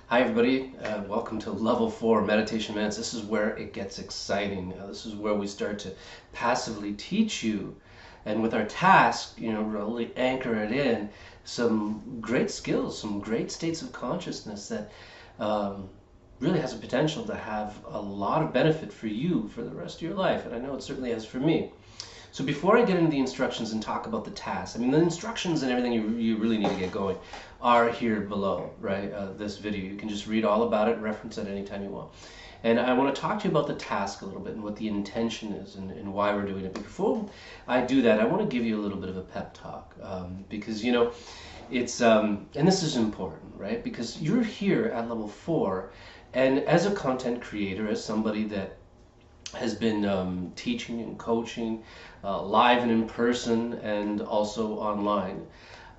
Hi everybody, welcome to Level 4 Meditation Minutes. This is where it gets exciting. This is where we start to passively teach you, and with our task, really anchor it in some great skills, some great states of consciousness that really has a potential to have a lot of benefit for you for the rest of your life, and I know it certainly has for me. So before I get into the instructions and talk about the task, the instructions and everything you really need to get going are here below, right? This video. You can just read all about it, reference it anytime you want. And I want to talk to you about the task a little bit and what the intention is and why we're doing it. But before I do that, I want to give you a little bit of a pep talk because, it's, and this is important, right? Because you're here at level 4, and as a content creator, as somebody that has been teaching and coaching live and in person and also online.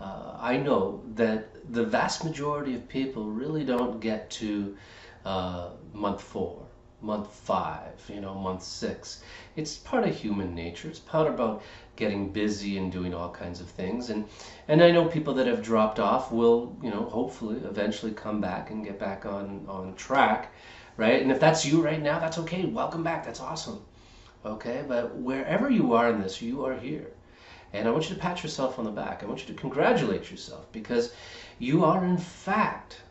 I know that the vast majority of people really don't get to month 4, month 5, month 6. It's part of human nature. It's part about getting busy and doing all kinds of things. And I know people that have dropped off will, hopefully eventually come back and get back on track, right? And if that's you right now, that's okay. Welcome back. That's awesome. Okay, but wherever you are in this, you are here. And I want you to pat yourself on the back. I want you to congratulate yourself because you are, in fact,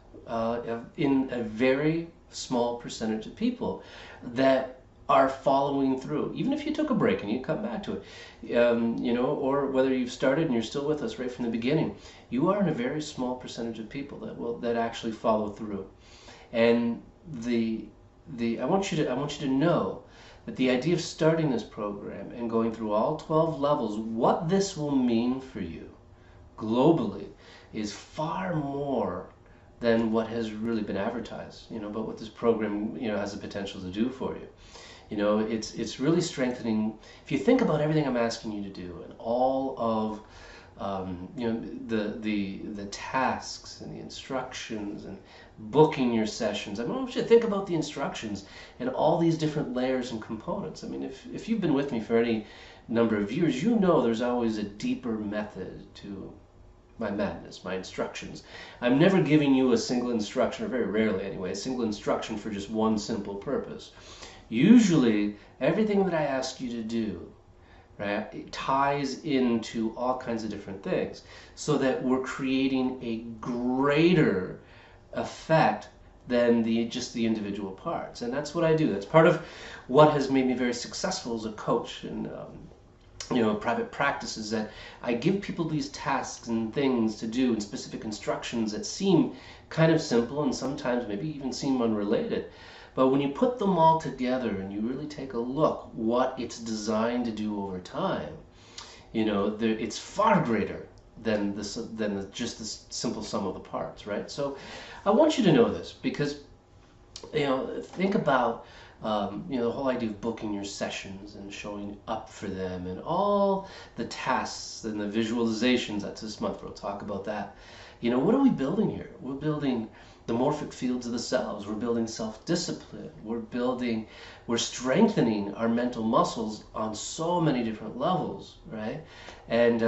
in a very small percentage of people that are following through. Even if you took a break and you come back to it, or whether you've started and you're still with us right from the beginning, you are in a very small percentage of people that actually follow through. And I want you to know that the idea of starting this program and going through all 12 levels, what this will mean for you globally is far more than what has really been advertised, about what this program, has the potential to do for you. It's really strengthening. If you think about everything I'm asking you to do and all of the tasks and the instructions and booking your sessions. I want you to think about the instructions and all these different layers and components. If you've been with me for any number of years, there's always a deeper method to my madness, my instructions. I'm never giving you a single instruction, or very rarely anyway, a single instruction for just one simple purpose. Usually, everything that I ask you to do, right, it ties into all kinds of different things so that we're creating a greater effect than just the individual parts. And that's what I do. That's part of what has made me very successful as a coach and private practice, is that I give people these tasks and things to do and specific instructions that seem kind of simple and sometimes maybe even seem unrelated. But when you put them all together and you really take a look what it's designed to do over time, it's far greater than just the simple sum of the parts, right? So I want you to know this because, think about, the whole idea of booking your sessions and showing up for them and all the tasks and the visualizations. That's this month. We'll talk about that. What are we building here? We're building the morphic fields of the selves. We're building self-discipline. We're strengthening our mental muscles on so many different levels, right? And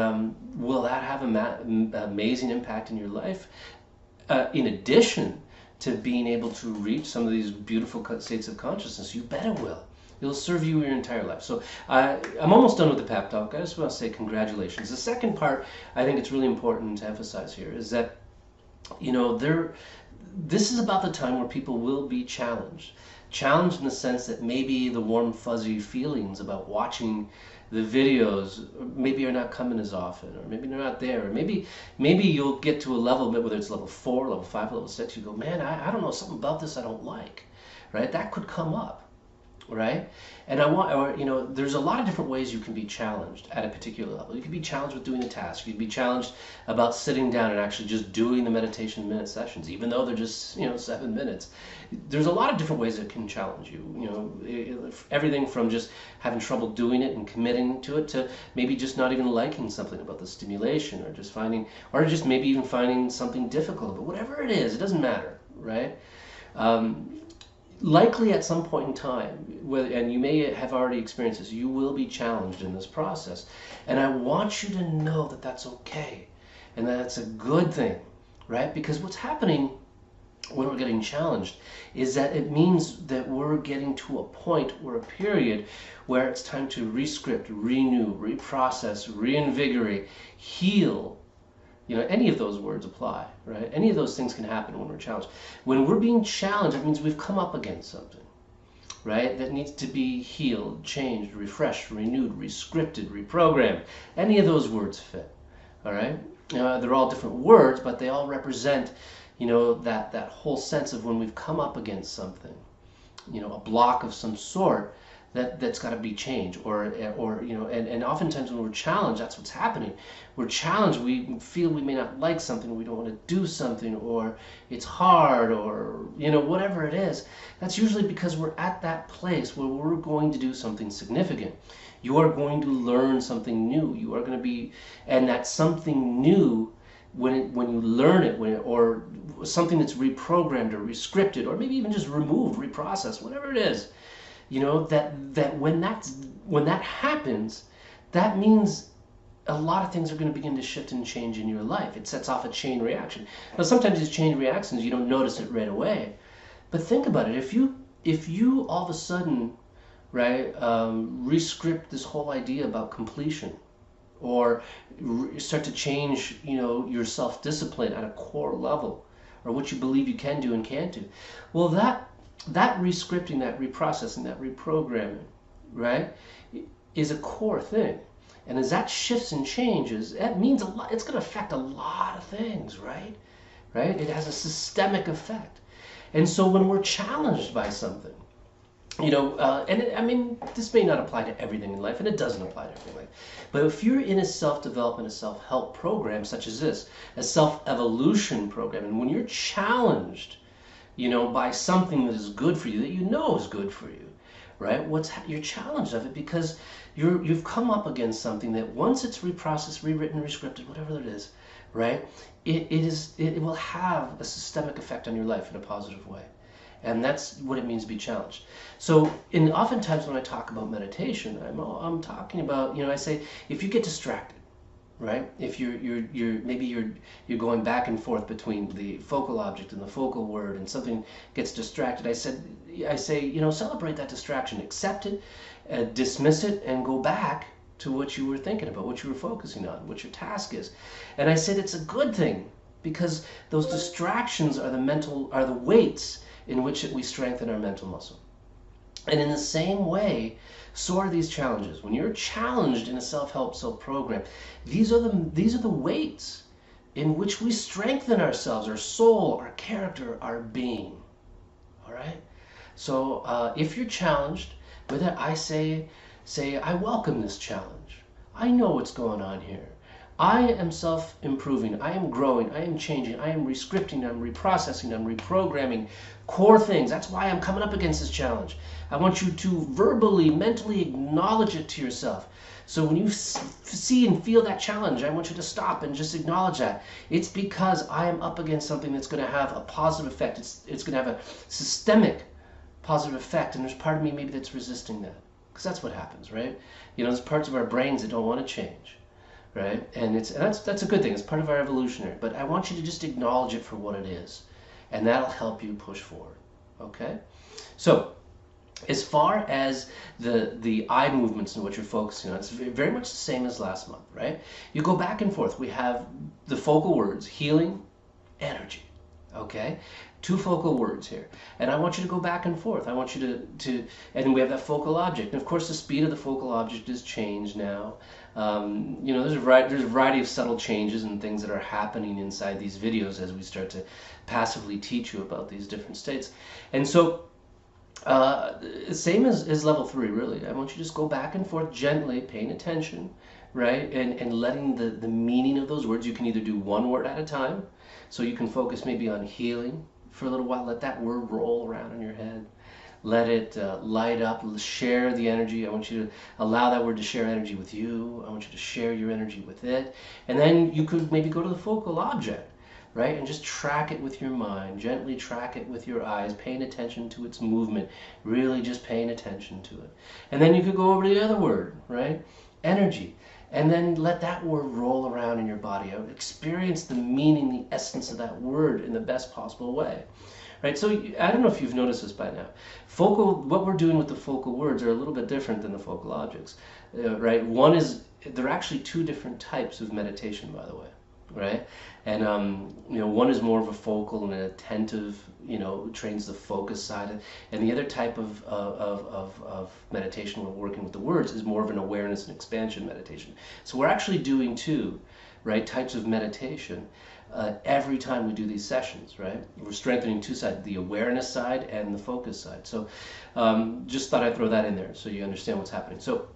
will that have an amazing impact in your life? In addition to being able to reach some of these beautiful states of consciousness, you bet it will. It'll serve you your entire life. So I'm almost done with the pep talk. I just want to say congratulations. The second part I think it's really important to emphasize here is that, this is about the time where people will be challenged. Challenged in the sense that maybe the warm fuzzy feelings about watching the videos maybe are not coming as often, or maybe they're not there, or maybe you'll get to a level, whether it's level 4, level 5, level 6, you go, man, I don't know, something about this I don't like, right? That could come up. Right? And there's a lot of different ways you can be challenged at a particular level. You can be challenged with doing the task. You can be challenged about sitting down and actually just doing the meditation minute sessions, even though they're just, 7 minutes. There's a lot of different ways that can challenge you. Everything from just having trouble doing it and committing to it to maybe just not even liking something about the stimulation, or just maybe even finding something difficult. But whatever it is, it doesn't matter, right? Likely at some point in time, and you may have already experienced this, you will be challenged in this process. And I want you to know that that's okay and that it's a good thing, right? Because what's happening when we're getting challenged is that it means that we're getting to a point or a period where it's time to rescript, renew, reprocess, reinvigorate, heal. Any of those words apply, right? Any of those things can happen when we're challenged. When we're being challenged, it means we've come up against something, right? That needs to be healed, changed, refreshed, renewed, rescripted, reprogrammed. Any of those words fit, all right? They're all different words, but they all represent, that whole sense of when we've come up against something, a block of some sort that's got to be changed, and oftentimes when we're challenged, that's what's happening. We're challenged, we feel we may not like something, we don't want to do something, or it's hard, or whatever it is. That's usually because we're at that place where we're going to do something significant. You are going to learn something new. You are going to be, and that something new, when you learn it, or something that's reprogrammed or rescripted, or maybe even just removed, reprocessed, whatever it is, that when that happens, that means a lot of things are going to begin to shift and change in your life. It sets off a chain reaction. Now, sometimes these chain reactions, you don't notice it right away, but think about it. If you all of a sudden, right, rescript this whole idea about completion, or start to change, your self-discipline at a core level, or what you believe you can do and can't do, well, that rescripting, that reprocessing, that reprogramming, right, is a core thing. And as that shifts and changes, that means a lot. It's going to affect a lot of things, right? Right? It has a systemic effect. And so when we're challenged by something, this may not apply to everything in life, and it doesn't apply to everything in life. But if you're in a self-development, a self-help program such as this, a self-evolution program, and when you're challenged, by something that is good for you, that is good for you, right? You're challenged of it because you've come up against something that once it's reprocessed, rewritten, rescripted, whatever it is, right? It will have a systemic effect on your life in a positive way. And that's what it means to be challenged. So, oftentimes when I talk about meditation, I'm talking about, I say, if you get distracted, right? If you're going back and forth between the focal object and the focal word, and something gets distracted, I say, celebrate that distraction, accept it, dismiss it, and go back to what you were thinking about, what you were focusing on, what your task is. And I said it's a good thing, because those distractions are the weights in which we strengthen our mental muscle. And in the same way, so are these challenges. When you're challenged in a self-help, self-program, these are the weights in which we strengthen ourselves, our soul, our character, our being. All right? So if you're challenged with it, I say, I welcome this challenge. I know what's going on here. I am self-improving, I am growing, I am changing, I am rescripting, I'm reprocessing, I'm reprogramming core things. That's why I'm coming up against this challenge. I want you to verbally, mentally acknowledge it to yourself. So when you see and feel that challenge, I want you to stop and just acknowledge that. It's because I am up against something that's going to have a positive effect. It's going to have a systemic positive effect, and there's part of me maybe that's resisting that. Because that's what happens, right? There's parts of our brains that don't want to change. Right? And that's a good thing. It's part of our evolutionary. But I want you to just acknowledge it for what it is. And that'll help you push forward. Okay? So, as far as the eye movements and what you're focusing on, it's very much the same as last month, right? You go back and forth. We have the focal words, healing, energy. Okay? Two focal words here. And I want you to go back and forth. I want you and we have that focal object. And of course the speed of the focal object is changed now. There's a variety of subtle changes and things that are happening inside these videos as we start to passively teach you about these different states. And so, same as level 3, really. I want you to just go back and forth gently, paying attention, right? And letting the meaning of those words. You can either do one word at a time, so you can focus maybe on healing for a little while. Let that word roll around in your head. Let it light up, share the energy. I want you to allow that word to share energy with you. I want you to share your energy with it. And then you could maybe go to the focal object, right? And just track it with your mind. Gently track it with your eyes, paying attention to its movement. Really just paying attention to it. And then you could go over to the other word, right? Energy. And then let that word roll around in your body. Experience the meaning, the essence of that word in the best possible way. right? So I don't know if you've noticed this by now. What we're doing with the focal words are a little bit different than the focal objects, right? They're actually two different types of meditation, by the way, right? And one is more of a focal and an attentive, trains the focus side, and the other type of meditation we're working with the words is more of an awareness and expansion meditation. So we're actually doing two, right, types of meditation every time we do these sessions, right? We're strengthening two sides, the awareness side and the focus side. So just thought I'd throw that in there so you understand what's happening. So,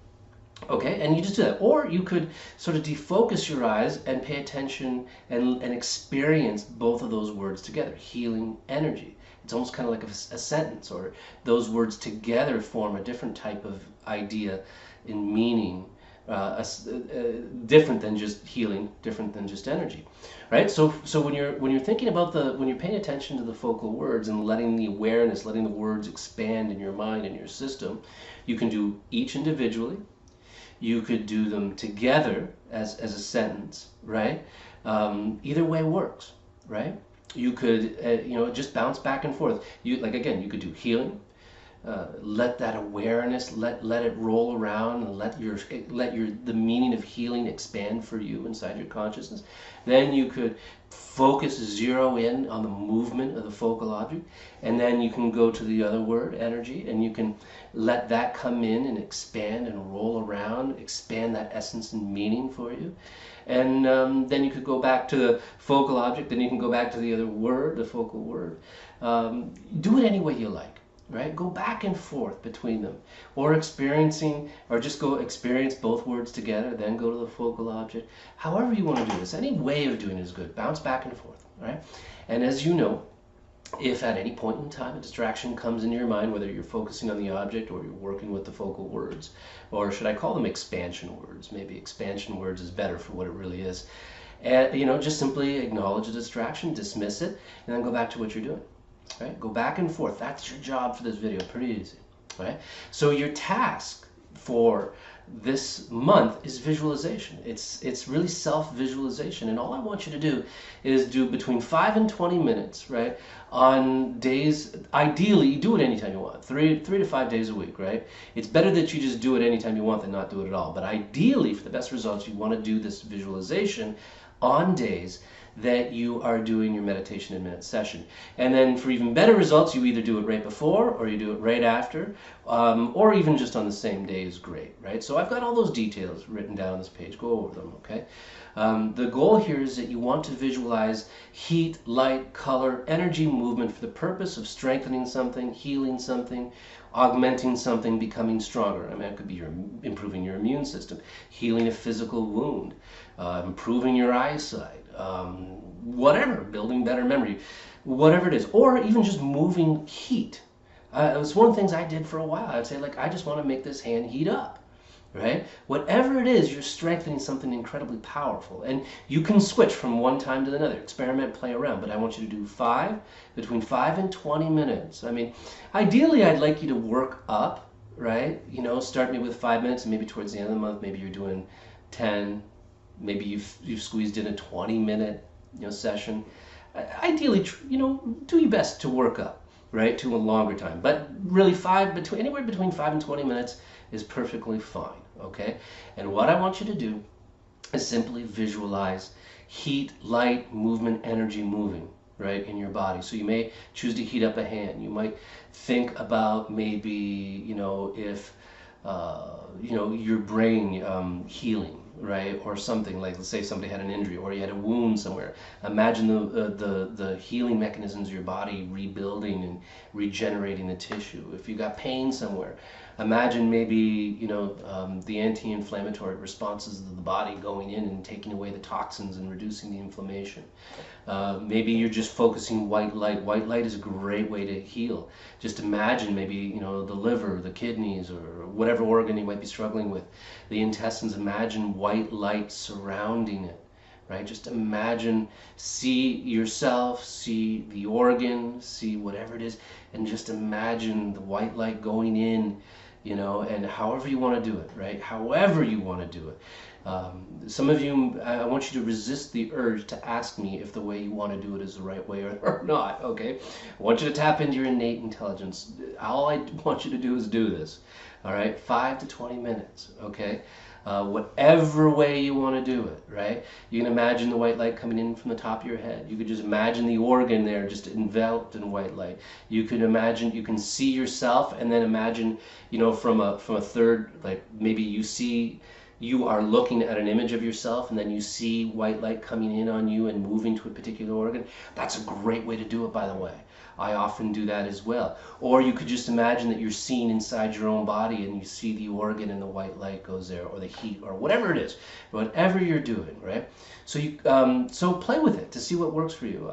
okay, and you just do that. Or you could sort of defocus your eyes and pay attention and experience both of those words together, healing energy. It's almost kind of like a sentence, or those words together form a different type of idea in meaning, different than just healing, different than just energy, right? So when you're thinking about when you're paying attention to the focal words and letting the awareness, letting the words expand in your mind and your system, you can do each individually. You could do them together as a sentence, right? Either way works, right? You could just bounce back and forth. You could do healing. Let that awareness let it roll around, and let the meaning of healing expand for you inside your consciousness. Then you could zero in on the movement of the focal object, and then you can go to the other word, energy, and you can let that come in and expand and roll around, expand that essence and meaning for you. And then you could go back to the focal object, then you can go back to the other word, the focal word. Do it any way you like. Right? Go back and forth between them, or just go experience both words together, then go to the focal object. However you want to do this, any way of doing it is good. Bounce back and forth, right? And as you know, if at any point in time a distraction comes into your mind, whether you're focusing on the object or you're working with the focal words, or should I call them expansion words? Maybe expansion words is better for what it really is. And just simply acknowledge the distraction, dismiss it, and then go back to what you're doing. Right? Go back and forth. That's your job for this video. Pretty easy. Right? So your task for this month is visualization. It's really self-visualization, and all I want you to do is do between 5 and 20 minutes, right? On days, ideally, do it anytime you want. 3 to 5 days a week, right? It's better that you just do it anytime you want than not do it at all. But ideally, for the best results, you want to do this visualization on days that you are doing your meditation in minute session. And then for even better results, you either do it right before or you do it right after, or even just on the same day is great, right? So I've got all those details written down on this page. Go over them, okay? The goal here is that you want to visualize heat, light, color, energy, movement for the purpose of strengthening something, healing something, augmenting something, becoming stronger. I mean, it could be improving your immune system, healing a physical wound, improving your eyesight, whatever, building better memory, whatever it is, or even just moving heat. It was one of the things I did for a while. I'd say, I just want to make this hand heat up, right? Whatever it is, you're strengthening something incredibly powerful. And you can switch from one time to another, experiment, play around, but I want you to do between 5 and 20 minutes. I mean, ideally, I'd like you to work up, right? Start maybe with 5 minutes, and maybe towards the end of the month, maybe you're doing 10. Maybe you've squeezed in a 20-minute session. Ideally, do your best to work up, right, to a longer time. But really, anywhere between 5 and 20 minutes is perfectly fine, okay? And what I want you to do is simply visualize heat, light, movement, energy moving, right, in your body. So you may choose to heat up a hand. You might think about maybe, if, your brain healing, right, or something like, let's say somebody had an injury or you had a wound somewhere. Imagine the healing mechanisms of your body rebuilding and regenerating the tissue. If you got pain somewhere, imagine maybe the anti-inflammatory responses of the body going in and taking away the toxins and reducing the inflammation. Maybe you're just focusing white light. White light is a great way to heal. Just imagine maybe the liver, the kidneys, or whatever organ you might be struggling with, the intestines. Imagine white light surrounding it, right? Just imagine, see yourself, see the organ, see whatever it is, and just imagine the white light going in you know, and however you want to do it, right? However you want to do it. Some of you, I want you to resist the urge to ask me if the way you want to do it is the right way or not, okay? I want you to tap into your innate intelligence. All I want you to do is do this, all right? 5 to 20 minutes, okay? Whatever way you want to do it, right? You can imagine the white light coming in from the top of your head. You could just imagine the organ there just enveloped in white light. You could imagine, you can see yourself, and then imagine, you know, from a third, like maybe you are looking at an image of yourself, and then you see white light coming in on you and moving to a particular organ. That's a great way to do it, by the way. I often do that as well. Or you could just imagine that you're seeing inside your own body and you see the organ and the white light goes there, or the heat, or whatever it is, whatever you're doing, right? So so play with it to see what works for you.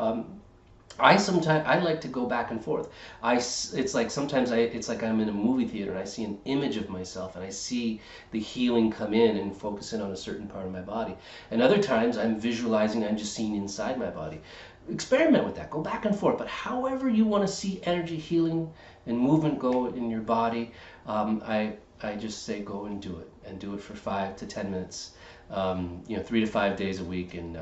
I like to go back and forth. It's like sometimes it's like I'm in a movie theater and I see an image of myself and I see the healing come in and focus in on a certain part of my body. And other times I'm visualizing, I'm just seeing inside my body. Experiment with that. Go back and forth. But however you want to see energy, healing, and movement go in your body, I just say go and do it for 5 to 10 minutes. 3 to 5 days a week, and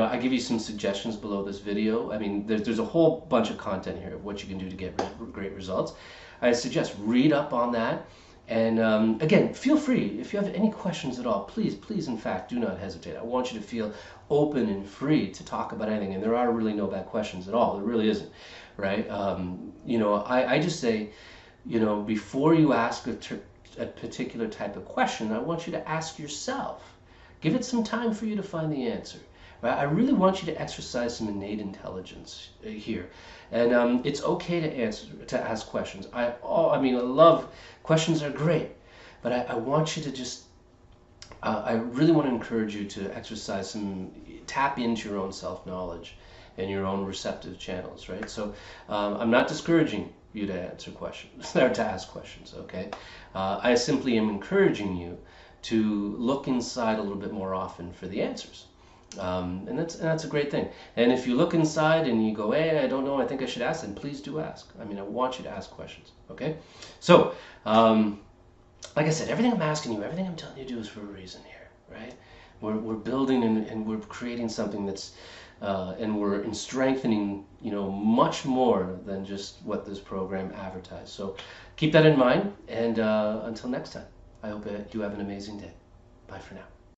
I give you some suggestions below this video. I mean, there's a whole bunch of content here of what you can do to get great results. I suggest read up on that. And again, feel free, if you have any questions at all, please, in fact, do not hesitate. I want you to feel open and free to talk about anything. And there are really no bad questions at all. There really isn't, right? I just say, before you ask a particular type of question, I want you to ask yourself. Give it some time for you to find the answer. Right? I really want you to exercise some innate intelligence here, and it's okay to ask questions. I love questions are great, but I want you to just. I really want to encourage you to exercise tap into your own self-knowledge and your own receptive channels, right? So I'm not discouraging you to answer questions or to ask questions, okay? I simply am encouraging you to look inside a little bit more often for the answers. And that's a great thing. And if you look inside and you go, hey, I don't know, I think I should ask, then please do ask. I mean, I want you to ask questions, okay? So, like I said, everything I'm asking you, everything I'm telling you to do is for a reason here, right? We're building and we're creating something that's, and we're strengthening, much more than just what this program advertised. So keep that in mind, and until next time, I hope you have an amazing day. Bye for now.